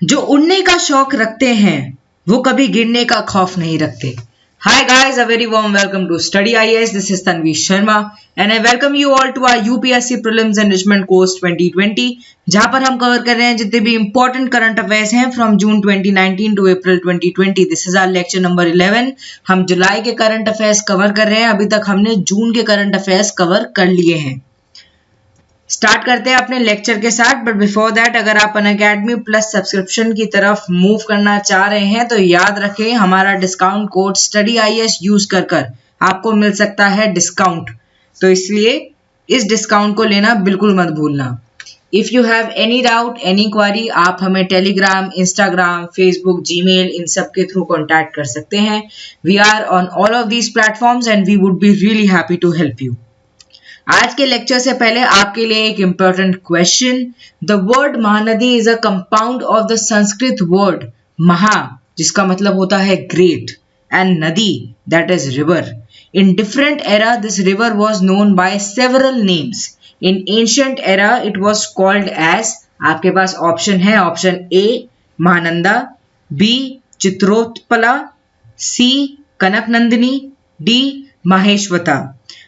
जो उड़ने का शौक रखते हैं वो कभी गिरने का खौफ नहीं रखते। Hi guys, a very warm welcome to Study IAS. This is Tanvi Sharma and I welcome you all to our UPSC Prelims Enrichment Course 2020 जहां पर हम कवर कर रहे हैं जितने भी important current affairs हैं from June 2019 to April 2020. This is our lecture number 11. हम जुलाई के current affairs कवर कर रहे हैं, अभी तक हमने जून के current affairs कवर कर लिए हैं। स्टार्ट करते हैं अपने लेक्चर के साथ, बट बिफोर दैट अगर आप अनअकैडमी प्लस सब्सक्रिप्शन की तरफ मूव करना चाह रहे हैं तो याद रखें हमारा discount code study IAS use कर आपको मिल सकता है डिस्काउंट, तो इसलिए इस डिस्काउंट को लेना बिल्कुल मत भूलना। If you have any doubt any query आप हमें टेलीग्राम, इंस्टाग्राम, फेसबुक, जीमेल इन सब के थ्रू कॉन्टैक्ट कर सकते हैं। We are on all of these platforms and we would be really happy to help you. आज के लेक्चर से पहले आपके लिए एक important question. The word Mahanadi is a compound of the Sanskrit word maha, जिसका मतलब होता है great, and nadi that is river. In different era this river was known by several names. In ancient era it was called as, आपके पास option है, option A Mahananda, B Chitrotpala, C Kanaknandini, D Maheshwata.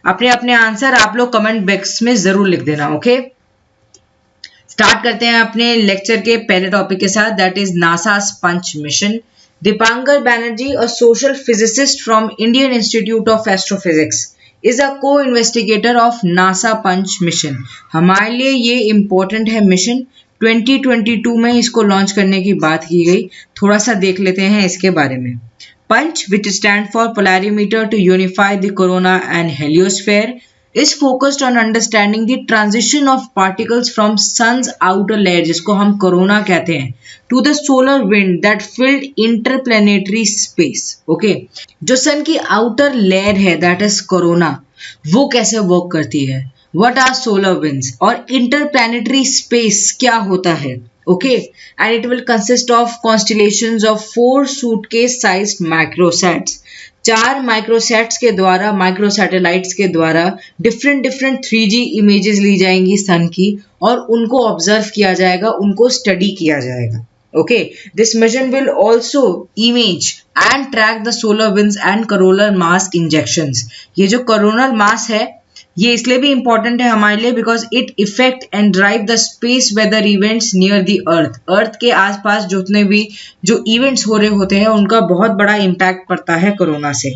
अपने अपने answer आप लोग कमेंट बॉक्स में जरूर लिख देना। ओके, स्टार्ट करते हैं अपने लेक्चर के पहले टॉपिक के साथ, that is NASA PUNCH mission. Dipankar Banerjee, a social physicist from Indian Institute of Astrophysics, is a co investigator of NASA PUNCH mission. हमारे लिए ये इंपॉर्टेंट है मिशन, 2022 में इसको लॉन्च करने की बात की गई। थोड़ा सा देख लेते हैं इसके बारे में। Punch, which stands for polarimeter to unify the corona and heliosphere, is focused on understanding the transition of particles from sun's outer layer, जिसको हम corona कहते हैं, to the solar wind that filled interplanetary space. Okay, जो sun की outer layer है that is corona, वो कैसे work करती है, what are solar winds, और interplanetary space क्या होता है। Okay, and it will consist of constellations of 4 suitcase sized microsats। 4 microsats के द्वारा, microsatellites के द्वारा डिफरेंट 3D इमेजेस ली जाएंगी सन की और उनको ऑब्जर्व किया जाएगा, उनको स्टडी किया जाएगा। Okay, this mission will also image and track the solar winds and coronal mass injections। ये जो coronal mass है ये इसलिए भी इंपॉर्टेंट है हमारे लिए because it affect and drive the space weather events near the earth. Earth के आसपास जितने भी जो इवेंट्स हो रहे होते हैं उनका बहुत बड़ा इम्पैक्ट पड़ता है कोरोना से।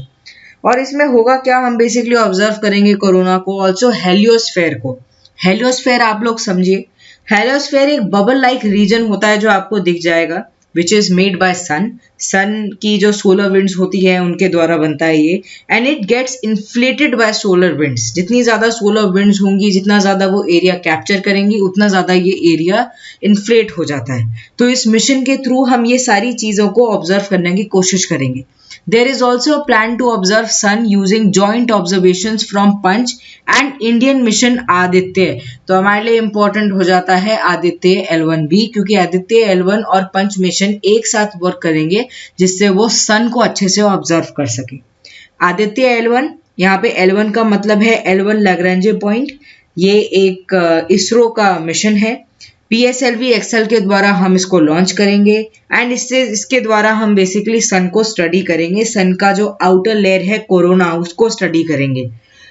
और इसमें होगा क्या, हम बेसिकली ऑब्जर्व करेंगे कोरोना को, ऑल्सो हेलियोस्फेयर को। हेलियोस्फेयर आप लोग समझिए, हेलियोस्फेयर एक बबल लाइक रीजन होता है जो आपको दिख जाएगा, विच इज मेड बाय सन। सन की जो सोलर विंड्स होती है उनके द्वारा बनता है ये, and it gets inflated by solar winds. जितनी ज्यादा सोलर विंड्स होंगी, जितना ज्यादा वो एरिया कैप्चर करेंगी, उतना ज्यादा ये एरिया इन्फ्लेट हो जाता है। तो इस मिशन के थ्रू हम ये सारी चीजों को ऑब्जर्व करने की कोशिश करेंगे। There is also a plan to observe sun using joint observations from Punch and Indian mission Aditya. तो हमारे लिए इंपॉर्टेंट हो जाता है आदित्य L1 भी, क्योंकि आदित्य L1 और पंच मिशन एक साथ वर्क करेंगे जिससे वो सन को अच्छे से ऑब्जर्व कर सके। आदित्य L1, यहाँ पे L1 का मतलब है L1 लैग्रेंज पॉइंट। ये एक इसरो का मिशन है। PSLV एक्सेल के द्वारा हम इसको लॉन्च करेंगे एंड इसके द्वारा हम बेसिकली सन को स्टडी करेंगे। सन का जो आउटर लेयर है कोरोना, उसको स्टडी करेंगे।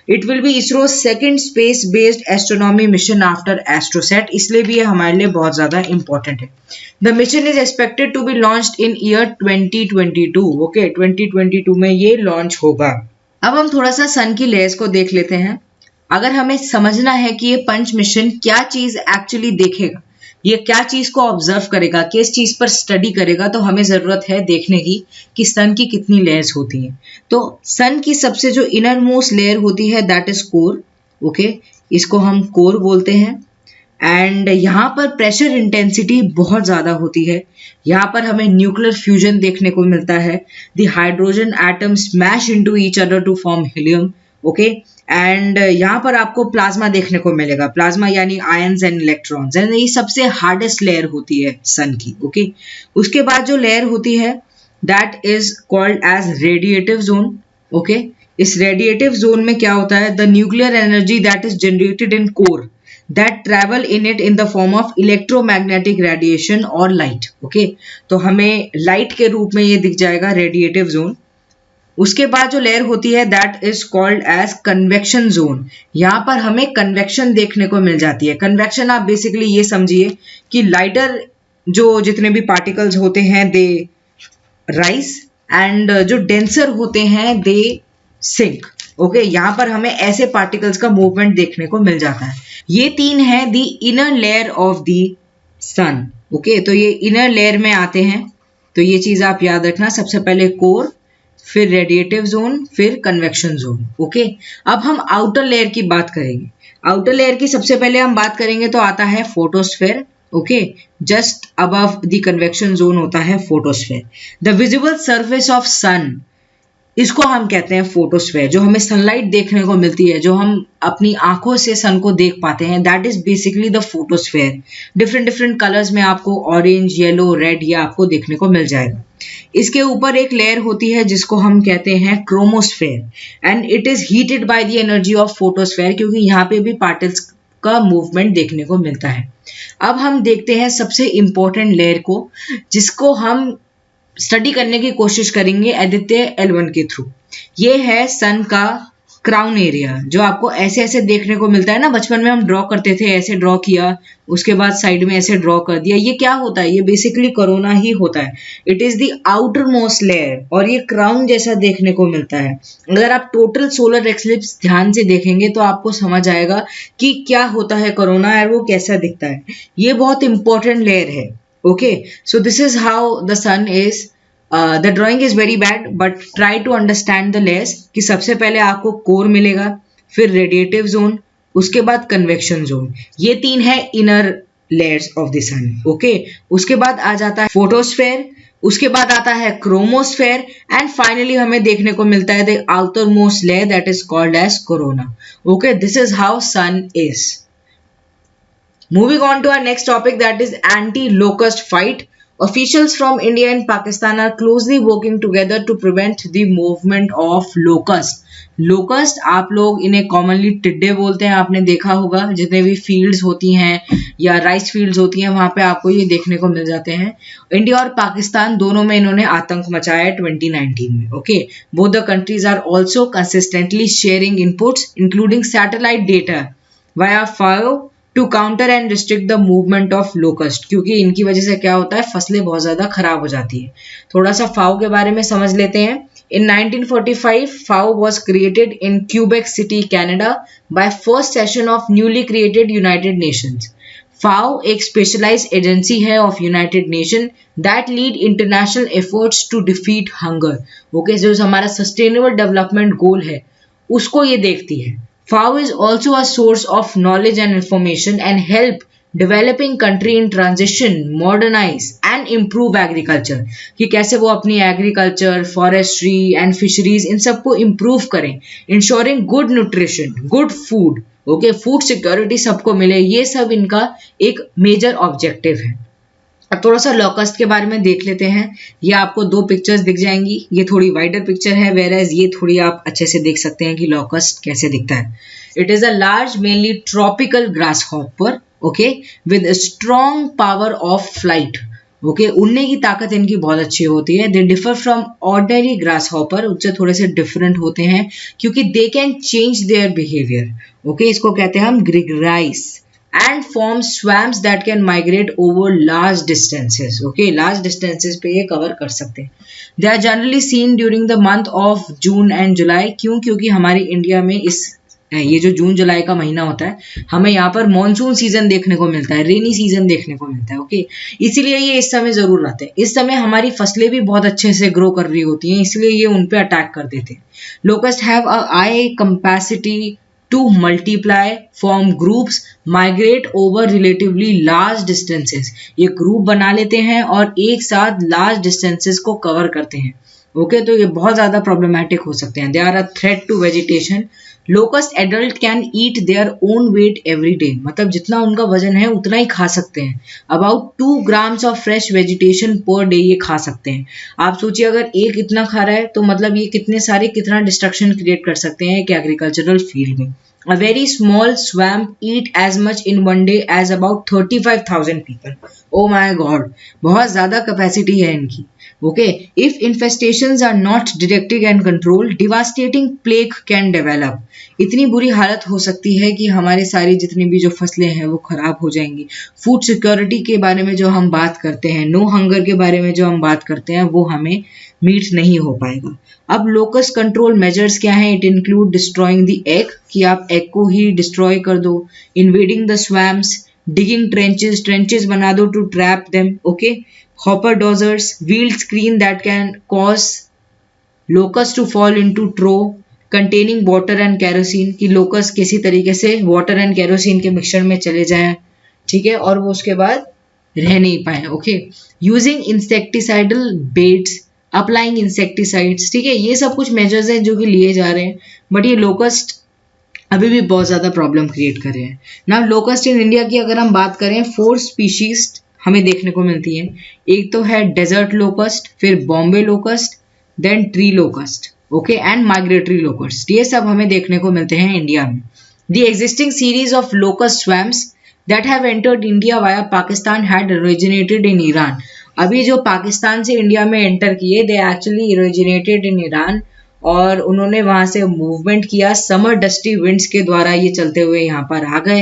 It will be ISRO second space based astronomy mission after AstroSat, इसलिए भी ये हमारे लिए बहुत ज्यादा इंपॉर्टेंट है। The mission is expected to be launched in year 2022। Okay, 2022 में ये लॉन्च होगा। अब हम थोड़ा सा सन की लेयर्स को देख लेते हैं। अगर हमें समझना है कि ये पंच मिशन क्या चीज एक्चुअली देखेगा, ये क्या चीज को ऑब्जर्व करेगा, किस चीज पर स्टडी करेगा, तो हमें जरूरत है देखने की कि सन की कितनी लेयर्स होती हैं। तो सन की सबसे जो इनर मोस्ट लेयर होती है दैट इज कोर। ओके, इसको हम कोर बोलते हैं। एंड यहाँ पर प्रेशर इंटेंसिटी बहुत ज्यादा होती है। यहाँ पर हमें न्यूक्लियर फ्यूजन देखने को मिलता है। The hydrogen atom smash into each other to form helium. Okay, and यहाँ पर आपको प्लाज्मा देखने को मिलेगा। प्लाज्मा यानी आयंस एंड इलेक्ट्रॉन्स, एंड ये सबसे हार्डेस्ट लेयर होती है सन की। ओके, उसके बाद जो लेयर होती है that is called as radiative zone. Okay, इस रेडिएटिव जोन में क्या होता है, the nuclear energy that is generated in core that travel in it in the form of electromagnetic radiation or light. Okay, तो हमें light के रूप में ये दिख जाएगा रेडिएटिव जोन. उसके बाद जो लेयर होती है that is called as convection zone. यहाँ पर हमें कन्वेक्शन देखने को मिल जाती है. कन्वेक्शन आप बेसिकली ये समझिए कि लाइटर जो जितने भी पार्टिकल्स होते हैं दे राइज एंड जो डेंसर होते हैं दे सिंक. ओके, यहाँ पर हमें ऐसे पार्टिकल्स का मूवमेंट देखने को मिल जाता है. ये तीन है the inner layer of the sun. Okay, तो ये इनर लेयर में आते हैं. तो ये चीज आप याद रखना, सबसे पहले कोर, फिर रेडिएटिव जोन, फिर कन्वेक्शन जोन. ओके, अब हम आउटर लेयर की बात करेंगे. आउटर लेयर की सबसे पहले हम बात करेंगे तो आता है photosphere. Okay, just above the convection zone होता है photosphere. The visible surface of sun, इसको हम कहते हैं फोटोस्फेयर. जो हमें सनलाइट देखने को मिलती है, जो हम अपनी आंखों से सन को देख पाते हैं, that is basically the photosphere. Different different colours में आपको ऑरेंज, येलो, रेड ये आपको देखने को मिल जाएगा. इसके ऊपर एक लेयर होती है जिसको हम कहते हैं chromosphere and it is heated by the energy of photosphere, क्योंकि यहाँ पे भी पार्टिकल्स का मूवमेंट देखने को मिलता है. अब हम देखते हैं सबसे इंपॉर्टेंट लेयर को, जिसको हम स्टडी करने की कोशिश करेंगे आदित्य L1 के थ्रू. ये है सन का क्राउन एरिया, जो आपको ऐसे ऐसे देखने को मिलता है ना. बचपन में हम ड्रॉ करते थे, ऐसे ड्रॉ किया, उसके बाद साइड में ऐसे ड्रॉ कर दिया. ये क्या होता है? ये बेसिकली कोरोना ही होता है. It is the outermost layer और ये क्राउन जैसा देखने को मिलता है. अगर आप टोटल सोलर एक्लिप्स ध्यान से देखेंगे तो आपको समझ आएगा कि क्या होता है कोरोना और वो कैसा दिखता है. ये बहुत इंपॉर्टेंट लेयर है. Okay, so this is how the sun is. The drawing is very bad but try to understand the layers. कि सबसे पहले आपको कोर मिलेगा, फिर रेडिएटिव जोन, उसके बाद कन्वेक्शन जोन. ये तीन है inner layers of the sun. Okay, उसके बाद आ जाता है फोटोस्फेयर, उसके बाद आता है क्रोमोस्फेयर एंड फाइनली हमें देखने को मिलता है the outermost layer that is called as corona. Okay, this is how sun is. Moving on to our next topic, that is anti-locust fight. Officials from India and Pakistan are closely working together to prevent the movement of locust. Locust आप लोग इन्हें commonly टिड्डे बोलते हैं. आपने देखा होगा जितने भी fields होती हैं या राइस fields होती हैं वहां पे आपको ये देखने को मिल जाते हैं. इंडिया और पाकिस्तान दोनों में इन्होंने आतंक मचाया है 2019 में. Okay, both the countries are also consistently sharing inputs including satellite data via FAO to counter and restrict the movement of locust. क्योंकि इनकी वजह से क्या होता है, फसलें बहुत ज्यादा खराब हो जाती है. थोड़ा सा फाओ के बारे में समझ लेते हैं. In 1945 FAO was created in Quebec City Canada by first session of newly created United Nations. FAO एक स्पेशलाइज्ड एजेंसी है of United Nation that lead international efforts to defeat hunger. Okay, जो हमारा सस्टेनेबल डेवलपमेंट गोल है उसको ये देखती है. FAO is also a source of knowledge and information and help developing country in transition, modernize and improve agriculture. कि कैसे वो अपनी agriculture, forestry and fisheries इन सबको improve करें, ensuring good nutrition, good food. Okay, food security सबको मिले, ये सब इनका एक major objective है. अब थोड़ा सा लॉकस्ट के बारे में देख लेते हैं. ये आपको दो पिक्चर्स दिख जाएंगी. ये थोड़ी वाइडर पिक्चर है, वेयरएज ये थोड़ी आप अच्छे से देख सकते हैं कि लॉकस्ट कैसे दिखता है. It is a large mainly tropical grass hopper. Okay, with strong power of flight. Okay, उड़ने की ताकत इनकी बहुत अच्छी होती है. They differ from ordinary grass hopper, उससे थोड़े से डिफरेंट होते हैं क्योंकि they can change their behaviour. Okay, इसको कहते हैं हम ग्रेगराइज and form swamps that can migrate over large distances. Okay, large distances पे ये cover कर सकते हैं. They are generally seen during the month of June and July. क्यों? क्योंकि हमारी इंडिया में ये जो जून जुलाई का महीना होता है, हमें यहाँ पर मॉनसून सीजन देखने को मिलता है, रेनी सीजन देखने को मिलता है. ओके, इसीलिए ये इस समय जरूर आते हैं. इस समय हमारी फसलें भी बहुत अच्छे से ग्रो कर रही होती हैं, इसलिए ये उन पे अटैक कर देते हैं. Locust have a high capacity to multiply, form groups, migrate over relatively large distances. ये ग्रुप बना लेते हैं और एक साथ large distances को कवर करते हैं. ओके, तो ये बहुत ज्यादा प्रॉब्लमैटिक हो सकते हैं. They are a threat to vegetation. Locust adult can eat their own weight every day. मतलब जितना उनका वजन है उतना ही खा सकते हैं. About 2 grams of fresh vegetation per day ये खा सकते हैं. आप सोचिए अगर एक इतना खा रहा है तो मतलब ये कितना डिस्ट्रक्शन क्रिएट कर सकते हैं एक एग्रीकल्चरल फील्ड में. A very small swamp eat as much in one day as about 35,000 people. Oh my god, बहुत ज़्यादा capacity है इनकी. Okay, if infestations are not detected and controlled, devastating plague can develop. इतनी बुरी हालत हो सकती है कि हमारे सारी जितनी भी जो फसलें हैं वो खराब हो जाएंगी. फूड सिक्योरिटी के बारे में जो हम बात करते हैं, नो हंगर के बारे में जो हम बात करते हैं, वो हमें मीट नहीं हो पाएगा. अब लोकस कंट्रोल मेजर्स क्या हैं? It include destroying the egg, कि आप एग को ही डिस्ट्रॉय कर दो. Invading the swarms, digging trenches बना दो to trap them. Okay, hopper dozers, wheeled screen that can cause locust to fall into trough containing water and kerosene, कि locust किसी तरीके से वाटर एंड केरोसिन के मिक्सचर में चले जाएं, ठीक है, और वो उसके बाद रह नहीं पाए. Okay, using insecticidal baits, applying insecticides, ठीक है, ये सब कुछ मेजर्स हैं जो कि लिए जा रहे हैं. बट ये लोकस्ट अभी भी बहुत ज़्यादा प्रॉब्लम क्रिएट कर रहे हैं. नाउ लोकस्ट इन इंडिया की अगर हम बात करें, 4 स्पीशीज हमें देखने को मिलती हैं. एक तो है डेजर्ट लोकस्ट, फिर Bombay locust, then tree locust, okay, and migratory locust. ये सब हमें देखने को मिलते हैं इंडिया में. The existing series of locust swarms that have entered India via Pakistan had originated in Iran. अभी जो पाकिस्तान से इंडिया में एंटर किए, they actually originated in Iran, और उन्होंने वहाँ से मूवमेंट किया समर डस्टी विंड्स के द्वारा, ये चलते हुए यहाँ पर आ गए.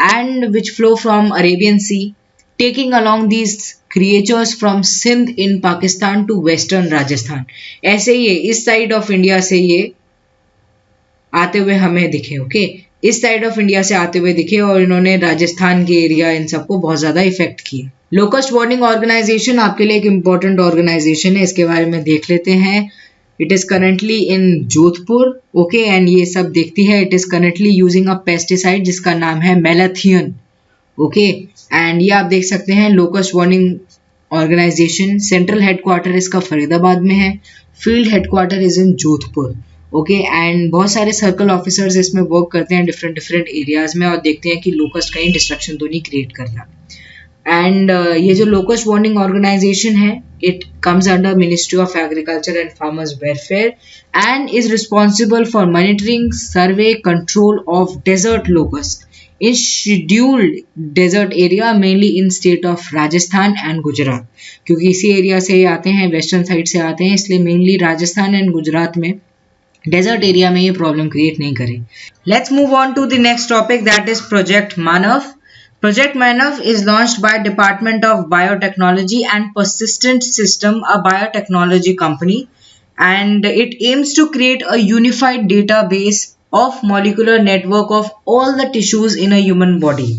And which flow from Arabian sea, taking along these creatures from Sindh in Pakistan to western Rajasthan. ऐसे ये इस साइड ऑफ इंडिया से ये आते हुए हमें दिखे. ओके, इस साइड ऑफ इंडिया से आते हुए दिखे, और इन्होंने राजस्थान के एरिया इन सबको बहुत ज़्यादा इफेक्ट किए. लोकस्ट वार्निंग ऑर्गेनाइजेशन आपके लिए एक इम्पॉर्टेंट ऑर्गेनाइजेशन है, इसके बारे में देख लेते हैं. It is currently in Jodhpur, okay, and ये सब देखती है. It is currently using a pesticide जिसका नाम है मेलाथियन, ओके, एंड ये आप देख सकते हैं locust warning organization. Central headquarter इसका फरीदाबाद में है, field headquarter is in Jodhpur, okay, and बहुत सारे सर्कल ऑफिसर्स इसमें वर्क करते हैं डिफरेंट एरियाज में, और देखते हैं कि लोकस्ट कहीं डिस्ट्रक्शन तो नहीं क्रिएट कर रहा. एंड ये जो लोकस्ट वार्निंग ऑर्गेनाइजेशन है, it comes under ministry of agriculture and farmers welfare and is responsible for monitoring, survey, control of desert locust in scheduled desert area, mainly in state of Rajasthan and Gujarat. क्योंकि इसी area से आते हैं, western side से आते हैं, इसलिए mainly Rajasthan and Gujarat में, डेजर्ट एरिया में ये प्रॉब्लम क्रिएट नहीं करे. Let's move on to the next topic, that is project Manav. Project Manav is launched by department of biotechnology and persistent system, a biotechnology company, and it aims to create a unified database of molecular network of all the tissues in a human body.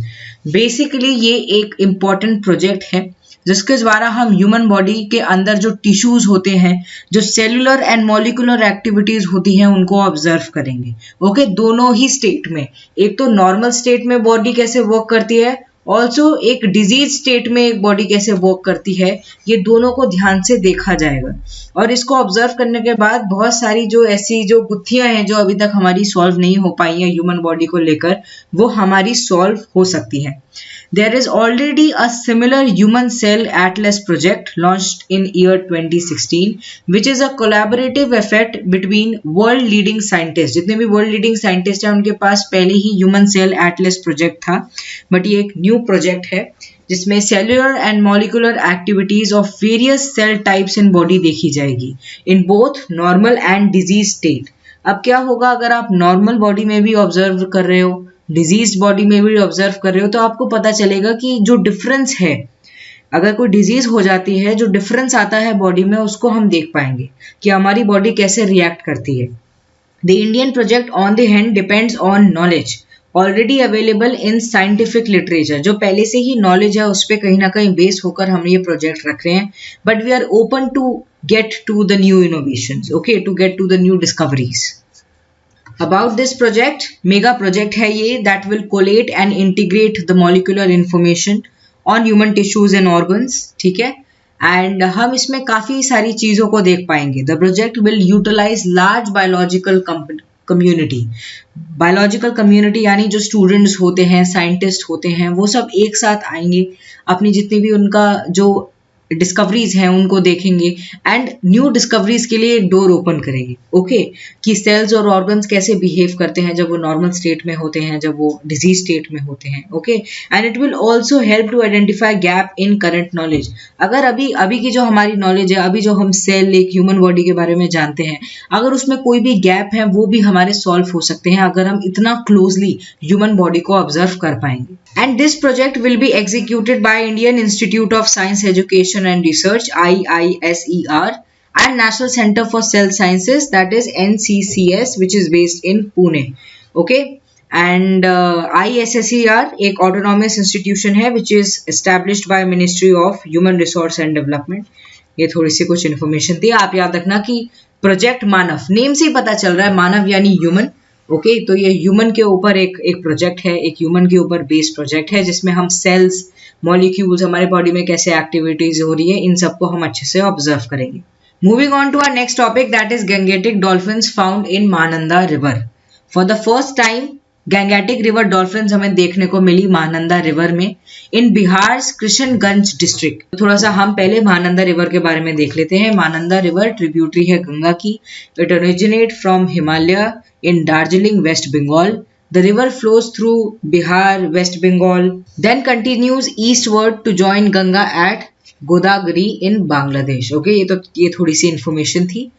Basically ये एक important project है जिसके द्वारा हम human body के अंदर जो tissues होते हैं, जो सेलुलर एंड मॉलिक्यूलर एक्टिविटीज होती हैं, उनको ऑब्जर्व करेंगे. ओके, दोनों ही स्टेट में, एक तो नॉर्मल स्टेट में बॉडी कैसे वर्क करती है, ऑल्सो एक डिजीज स्टेट में एक बॉडी कैसे वर्क करती है, ये दोनों को ध्यान से देखा जाएगा. और इसको ऑब्जर्व करने के बाद बहुत सारी जो ऐसी जो गुत्थियां हैं जो अभी तक हमारी सॉल्व नहीं हो पाई हैं ह्यूमन बॉडी को लेकर, वो हमारी सॉल्व हो सकती हैं. There is already a similar human cell atlas project launched in year 2016, which is a collaborative effort between world leading scientists. जितने भी world leading scientists हैं उनके पास पहले ही human cell atlas project था, but ये एक new project है जिसमें cellular and molecular activities of various cell types in body देखी जाएगी in both normal and disease state. अब क्या होगा अगर आप normal body में भी observe कर रहे हो, डिजीज बॉडी में भी ऑब्जर्व कर रहे हो, तो आपको पता चलेगा कि जो डिफरेंस है, अगर कोई डिजीज हो जाती है, जो डिफरेंस आता है बॉडी में, उसको हम देख पाएंगे कि हमारी बॉडी कैसे रिएक्ट करती है. The Indian project on the hand depends on knowledge already available in scientific literature. जो पहले से ही नॉलेज है उस पर कहीं ना कहीं बेस होकर हम ये प्रोजेक्ट रख रहे हैं, but we are open to get to the new innovations, okay, to get to the new discoveries. About this project, mega project है ये, that will collate and integrate the molecular information on human tissues and organs, ठीक है, and हम इसमें काफ़ी सारी चीज़ों को देख पाएंगे. The project will utilize large biological community. Biological community यानी जो स्टूडेंट्स होते हैं, साइंटिस्ट होते हैं, वो सब एक साथ आएंगे, अपनी जितनी भी उनका जो डिस्कवरीज हैं उनको देखेंगे एंड न्यू डिस्कवरीज के लिए एक डोर ओपन करेंगे। ओके, कि सेल्स और ऑर्गन्स कैसे बिहेव करते हैं जब वो नॉर्मल स्टेट में होते हैं, जब वो डिजीज स्टेट में होते हैं। Okay, and it will also help to identify gap in current knowledge. अगर अभी की जो हमारी नॉलेज है, अभी जो हम सेल एक ह्यूमन बॉडी के बारे में जानते हैं, अगर उसमें कोई भी गैप है वो भी हमारे सॉल्व हो सकते हैं अगर हम इतना क्लोजली ह्यूमन बॉडी को ऑब्जर्व कर पाएंगे। And this project will be executed by Indian Institute of Science Education and Research IISER and National Center for Cell Sciences, that is NCCS, which is based in Pune. Okay, and IISER एक autonomous institution है which is established by Ministry of Human Resource and Development. ये थोड़ी सी कुछ information थी। आप याद रखना कि प्रोजेक्ट मानव, नेम से ही पता चल रहा है मानव यानी ह्यूमन। ओके, तो ये ह्यूमन के ऊपर एक प्रोजेक्ट है, एक ह्यूमन के ऊपर बेस्ड प्रोजेक्ट है जिसमें हम सेल्स, मॉलिक्यूल्स, हमारे बॉडी में कैसे एक्टिविटीज हो रही है, इन सबको हम अच्छे से ऑब्जर्व करेंगे। Moving on to our next topic, that is gangetic dolphins found in Mahananda river. For the first time gangetic river dolphins हमें देखने को मिली महानंदा रिवर में इन बिहार कृष्णगंज डिस्ट्रिक्ट। थोड़ा सा हम पहले महानंदा रिवर के बारे में देख लेते हैं। महानंदा रिवर ट्रिब्यूटरी है गंगा की। It originate from Himalaya in Darjeeling, West Bengal. The river flows through Bihar, West Bengal, then continues eastward to join Ganga at Godavari in Bangladesh. Okay, ये थोड़ी सी इंफॉर्मेशन थी।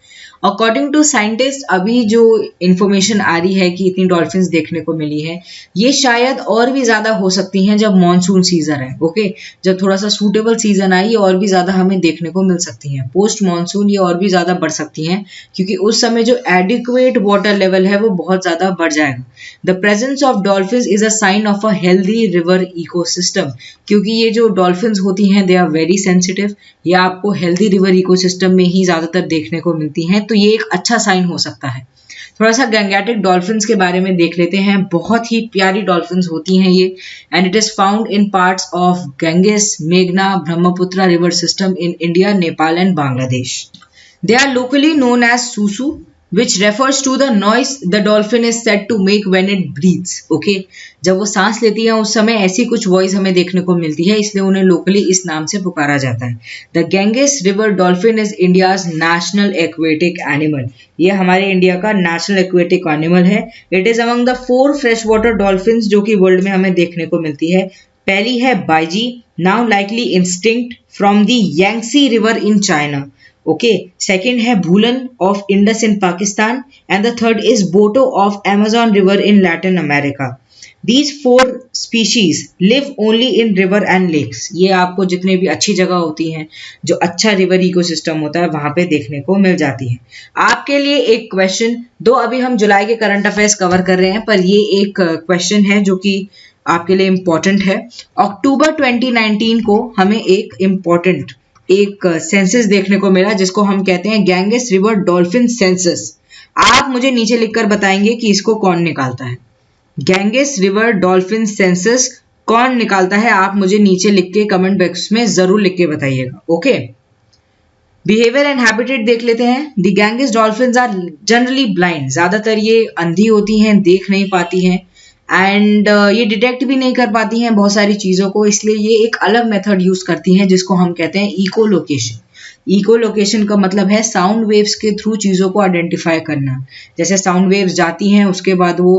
अकॉर्डिंग टू साइंटिस्ट अभी जो information आ रही है कि इतनी डॉल्फिन्स देखने को मिली है, ये शायद और भी ज्यादा हो सकती हैं जब मॉनसून सीजन है। ओके, जब थोड़ा सा सूटेबल सीजन आई और भी ज्यादा हमें देखने को मिल सकती हैं। पोस्ट मॉनसून ये और भी ज्यादा बढ़ सकती हैं क्योंकि उस समय जो एडिक्वेट वाटर लेवल है वो बहुत ज्यादा बढ़ जाएगा। The presence of dolphins is a sign of a healthy river ecosystem, क्योंकि ये जो डॉल्फिन्स होती हैं दे आर वेरी सेंसिटिव, ये आपको हेल्दी रिवर इकोसिस्टम में ही ज्यादातर देखने को मिलती हैं, तो ये एक अच्छा साइन हो सकता है। थोड़ा सा गैंगेटिक डॉल्फिन्स के बारे में देख लेते हैं। बहुत ही प्यारी डॉल्फिन्स होती हैं ये, and it is found in parts of Ganges, मेघना, Brahmaputra river system in India, Nepal and Bangladesh. They are locally known as susu, which refers to the noise the dolphin is said to make when it breathes. Okay, जब वो सांस लेती है उस समय ऐसी कुछ वॉइस हमें देखने को मिलती है, इसलिए उन्हें लोकली इस नाम से पुकारा जाता है। The Ganges River Dolphin is India's national aquatic animal. ये हमारे इंडिया का नेशनल एक्वेटिक एनिमल है। It is among the 4 fresh water dolphins जो कि वर्ल्ड में हमें देखने को मिलती है। पहली है baiji, now likely instinct from the Yangtze river in China. Okay, second है bhulan of Indus in Pakistan, and the third is boto of Amazon river in Latin America. These 4 species live only in river and lakes. ये आपको जितने भी अच्छी जगह होती हैं, जो अच्छा रिवर इकोसिस्टम होता है, वहां पे देखने को मिल जाती है। आपके लिए एक क्वेश्चन, दो अभी हम जुलाई के करंट अफेयर्स कवर कर रहे हैं, पर ये एक क्वेश्चन है जो कि आपके लिए इम्पोर्टेंट है। अक्टूबर 2019 को हमें एक सेंसस देखने को मिला जिसको हम कहते हैं गैंगेस रिवर डॉल्फिन सेंसस। आप मुझे नीचे लिखकर बताएंगे कि इसको कौन निकालता है। गैंगेस रिवर डॉल्फिन सेंसस कौन निकालता है, आप मुझे नीचे लिख के कमेंट बॉक्स में जरूर लिख के बताइएगा। ओके, बिहेवियर एंड हैबिटेट देख लेते हैं। The Ganges dolphins are generally blind, ज्यादातर ये अंधी होती हैं, देख नहीं पाती हैं, एंड ये डिटेक्ट भी नहीं कर पाती हैं बहुत सारी चीज़ों को, इसलिए ये एक अलग मेथड यूज करती हैं जिसको हम कहते हैं इको लोकेशन। इको लोकेशन का मतलब है साउंड वेव्स के थ्रू चीज़ों को आइडेंटिफाई करना। जैसे साउंड वेव्स जाती हैं, उसके बाद वो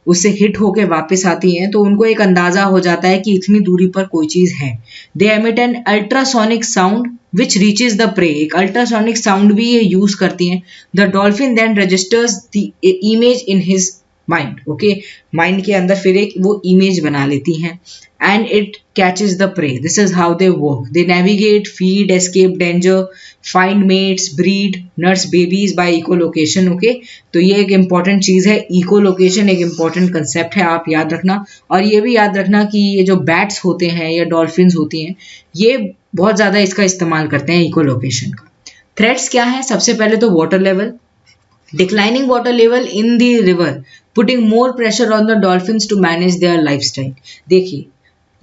उससे हिट होके वापस आती हैं, तो उनको एक अंदाजा हो जाता है कि इतनी दूरी पर कोई चीज़ है। They emit an ultrasonic sound which reaches the prey. एक अल्ट्रासोनिक साउंड भी ये यूज करती हैं। The dolphin then registers the image in his mind. Okay, mind के अंदर फिर एक वो इमेज बना लेती हैं, and it catches the prey. This is how they work. They navigate, feed, escape danger, find mates, breed, nurse babies by echolocation. Okay, तो ये एक इंपॉर्टेंट चीज है। इको लोकेशन एक इंपॉर्टेंट कंसेप्ट है, आप याद रखना। और ये भी याद रखना कि ये जो बैट्स होते हैं या डॉल्फिन्स होती हैं, ये बहुत ज्यादा इसका इस्तेमाल करते हैं इको लोकेशन का। थ्रेट्स क्या है? सबसे पहले तो water level, declining water level in the river putting more pressure on the dolphins to manage their lifestyle. देखिए,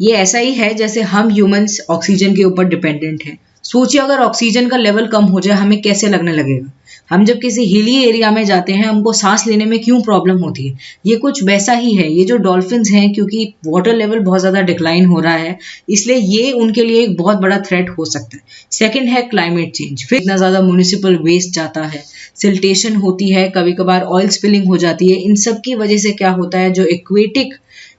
ये ऐसा ही है जैसे हम ह्यूमंस ऑक्सीजन के ऊपर डिपेंडेंट हैं। सोचिए अगर ऑक्सीजन का लेवल कम हो जाए, हमें कैसे लगने लगेगा? हम जब किसी हिली एरिया में जाते हैं हमको सांस लेने में क्यों प्रॉब्लम होती है, ये कुछ वैसा ही है। ये जो डॉल्फिन्स हैं, क्योंकि वाटर लेवल बहुत ज़्यादा डिक्लाइन हो रहा है, इसलिए ये उनके लिए एक बहुत बड़ा थ्रेट हो सकता है। सेकेंड है क्लाइमेट चेंज। फिर इतना ज़्यादा म्यूनिसिपल वेस्ट जाता है, सिल्टेशन होती है, कभी कभार ऑयल स्पिलिंग हो जाती है। इन सब की वजह से क्या होता है, जो एक्वेटिक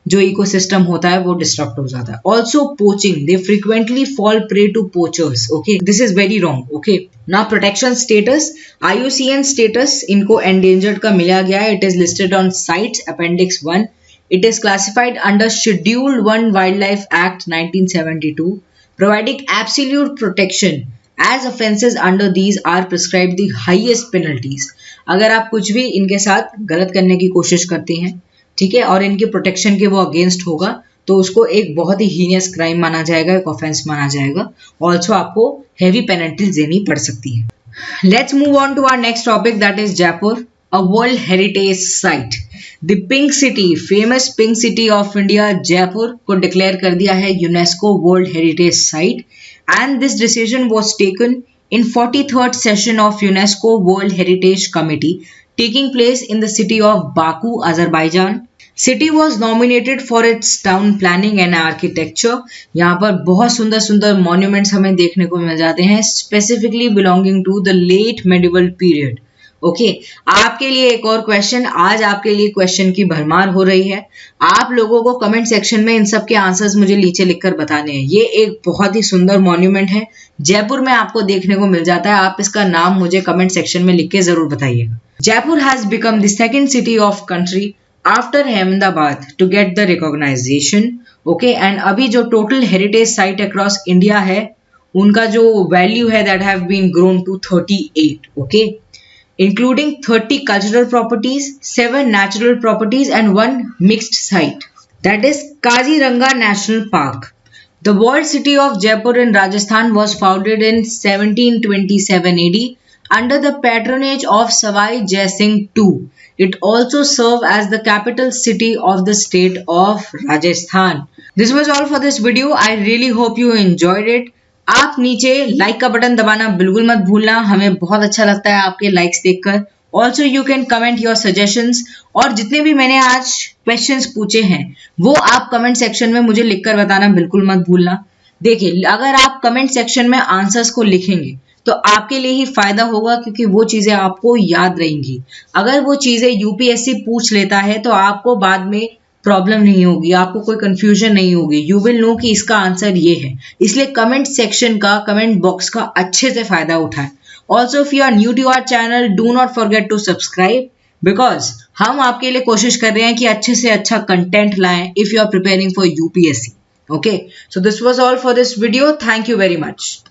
जो इकोसिस्टम होता है वो डिस्टर्ब हो जाता है। Also poaching, they frequently fall prey to poachers. Okay, this is very wrong. Okay, ना प्रोटेक्शन स्टेटस, IUCN स्टेटस इनको एंडेंजर्ड का मिला गया है। It is listed on CITES appendix 1। It is classified under scheduled 1 wild life act 1972, providing absolute protection as offenses under these are prescribed the highest penalties। अगर आप कुछ भी इनके साथ गलत करने की कोशिश करते हैं, ठीक है, और इनके प्रोटेक्शन के वो अगेंस्ट होगा, तो उसको एक बहुत ही हीनियस क्राइम माना जाएगा, एक ऑफेंस माना जाएगा। ऑल्सो आपको हैवी पेनल्टीज देनी पड़ सकती है। Let's move on to our next topic, that is Jaipur, a world heritage site. The pink city, famous pink city of India Jaipur को डिक्लेयर कर दिया है UNESCO world heritage site, and this decision was taken in 43rd session of UNESCO World Heritage Committee taking place in the city of Baku, Azerbaijan। City was nominated for its town planning and architecture। यहाँ पर बहुत सुंदर सुंदर monuments हमें देखने को मिल जाते हैं, specifically belonging to the late medieval period। Okay, आपके लिए एक और क्वेश्चन, आज आपके लिए क्वेश्चन की भरमार हो रही है। आप लोगों को कमेंट सेक्शन में इन सब के आंसर्स मुझे नीचे लिखकर बताने हैं। ये एक बहुत ही सुंदर मॉन्यूमेंट है, जयपुर में आपको देखने को मिल जाता है। आप इसका नाम मुझे कमेंट सेक्शन में लिख के जरूर बताइएगा। Jaipur has become the second city of country after Ahmedabad to get the recognition. Okay, and अभी जो total heritage site across India है, उनका जो वैल्यू है that have been grown to 38। Okay, including 30 cultural properties, 7 natural properties and 1 mixed site, that is Kaziranga National Park। The walled city of Jaipur in Rajasthan was founded in 1727 AD under the patronage of Savai Jai Singh II। It also served as the capital city of the state of Rajasthan। This was all for this video। I really hope you enjoyed it। आप नीचे like का button दबाना बिल्कुल मत भूलना, हमें बहुत अच्छा लगता है आपके लाइक्स देखकर। Also you can comment your suggestions, और जितने भी मैंने आज क्वेश्चंस पूछे हैं वो आप कमेंट सेक्शन में मुझे लिखकर बताना बिल्कुल मत भूलना। देखिए, अगर आप कमेंट सेक्शन में आंसर्स को लिखेंगे तो आपके लिए ही फायदा होगा, क्योंकि वो चीजें आपको याद रहेंगी। अगर वो चीजें यूपीएससी पूछ लेता है तो आपको बाद में प्रॉब्लम नहीं होगी, आपको कोई कंफ्यूजन नहीं होगी। यू विल नो कि इसका आंसर ये है। इसलिए कमेंट सेक्शन का, कमेंट बॉक्स का अच्छे से फायदा उठाएं। Also if you are new to our channel, do not forget to subscribe, because हम आपके लिए कोशिश कर रहे हैं कि अच्छे से अच्छा कंटेंट लाएं if you are preparing for UPSC. Okay, so this was all for this video. Thank you very much.